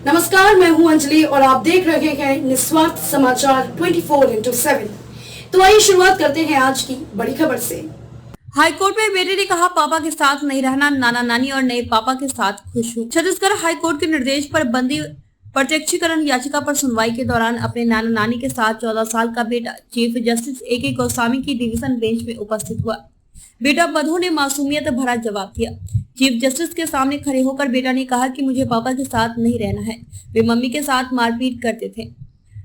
नमस्कार, मैं हूं अंजलि और आप देख रहे हैं निस्वार्थ समाचार 24/7। तो आइए शुरुआत करते हैं आज की बड़ी खबर से। हाईकोर्ट में बेटे ने कहा पापा के साथ नहीं रहना, नाना नानी और नए पापा के साथ खुश हूँ। छत्तीसगढ़ हाईकोर्ट के निर्देश पर बंदी प्रत्यक्षीकरण याचिका पर सुनवाई के दौरान अपने नाना नानी के साथ 14 साल का बेटा चीफ जस्टिस A.K. गोस्वामी की डिवीजन बेंच में उपस्थित हुआ। बेटा बधू ने मासूमियत भरा जवाब दिया। चीफ जस्टिस के सामने खड़े होकर बेटा ने कहा कि मुझे पापा के साथ नहीं रहना है, वे मम्मी के साथ मारपीट करते थे।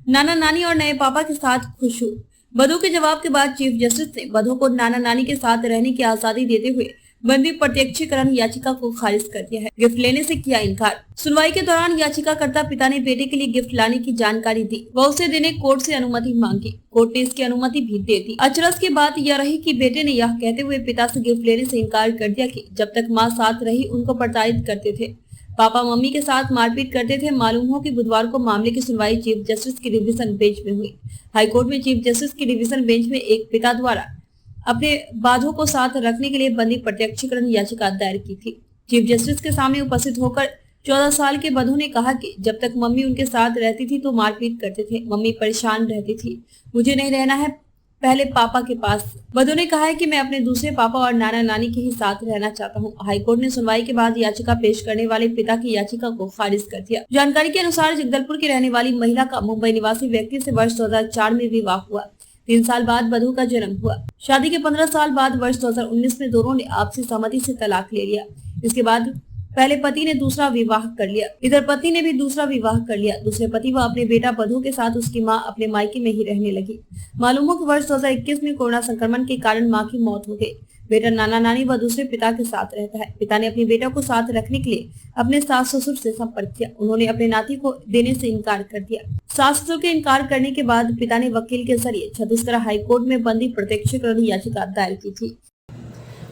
नाना नानी और नए पापा के साथ खुश हूँ। बधू के जवाब के बाद चीफ जस्टिस ने बधू को नाना नानी के साथ रहने की आजादी देते हुए बंदी प्रत्यक्षीकरण याचिका को खारिज कर दिया है। गिफ्ट लेने से किया इनकार। सुनवाई के दौरान याचिकाकर्ता पिता ने बेटे के लिए गिफ्ट लाने की जानकारी दी व उसे देने कोर्ट से अनुमति मांगी। कोर्ट ने इसकी अनुमति भी दे दी। अचरज की बात यह रही कि बेटे ने यह कहते हुए पिता से गिफ्ट लेने से इनकार कर दिया कि जब तक माँ साथ रही उनको प्रताड़ित करते थे, पापा मम्मी के साथ मारपीट करते थे। मालूम हो कि बुधवार को मामले की सुनवाई चीफ जस्टिस की डिवीजन बेंच में हुई। हाईकोर्ट में चीफ जस्टिस की डिवीजन बेंच में एक पिता द्वारा अपने बाधों को साथ रखने के लिए बंदी प्रत्यक्षीकरण याचिका दायर की थी। चीफ जस्टिस के सामने उपस्थित होकर 14 साल के बधू ने कहा कि जब तक मम्मी उनके साथ रहती थी तो मारपीट करते थे, मम्मी परेशान रहती थी, मुझे नहीं रहना है पहले पापा के पास। बधू ने कहा है कि मैं अपने दूसरे पापा और नाना नानी के ही साथ रहना चाहता हूं। हाईकोर्ट ने सुनवाई के बाद याचिका पेश करने वाले पिता की याचिका को खारिज कर दिया। जानकारी के अनुसार जगदलपुर की रहने वाली महिला का मुंबई निवासी व्यक्ति से वर्ष 2004 में विवाह हुआ। 3 साल बाद बधू का जन्म हुआ। शादी के 15 साल बाद वर्ष 2019 में दोनों ने आपसी सहमति से तलाक ले लिया। इसके बाद पहले पति ने दूसरा विवाह कर लिया। इधर पत्नी ने भी दूसरा विवाह कर लिया। दूसरे पति व अपने बेटा बधू के साथ उसकी मां अपने मायके में ही रहने लगी। मालूम हो कि वर्ष 2021 में कोरोना संक्रमण के कारण मां की मौत हो गई। बेटा नाना नानी व दूसरे पिता के साथ रहता है। पिता ने अपने बेटा को साथ रखने के लिए अपने सास ससुर से संपर्क किया। उन्होंने अपने नाती को देने से इनकार कर दिया। सास ससुर के इनकार करने के बाद पिता ने वकील के जरिए छत्तीसगढ़ हाईकोर्ट में बंदी प्रत्यक्षीकरण याचिका दायर की थी।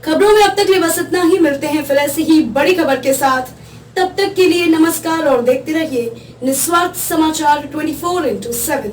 खबरों में अब तक लिए बस इतना ही। मिलते हैं फिर ऐसी ही बड़ी खबर के साथ। तब तक के लिए नमस्कार और देखते रहिए निस्वार्थ समाचार 24/7।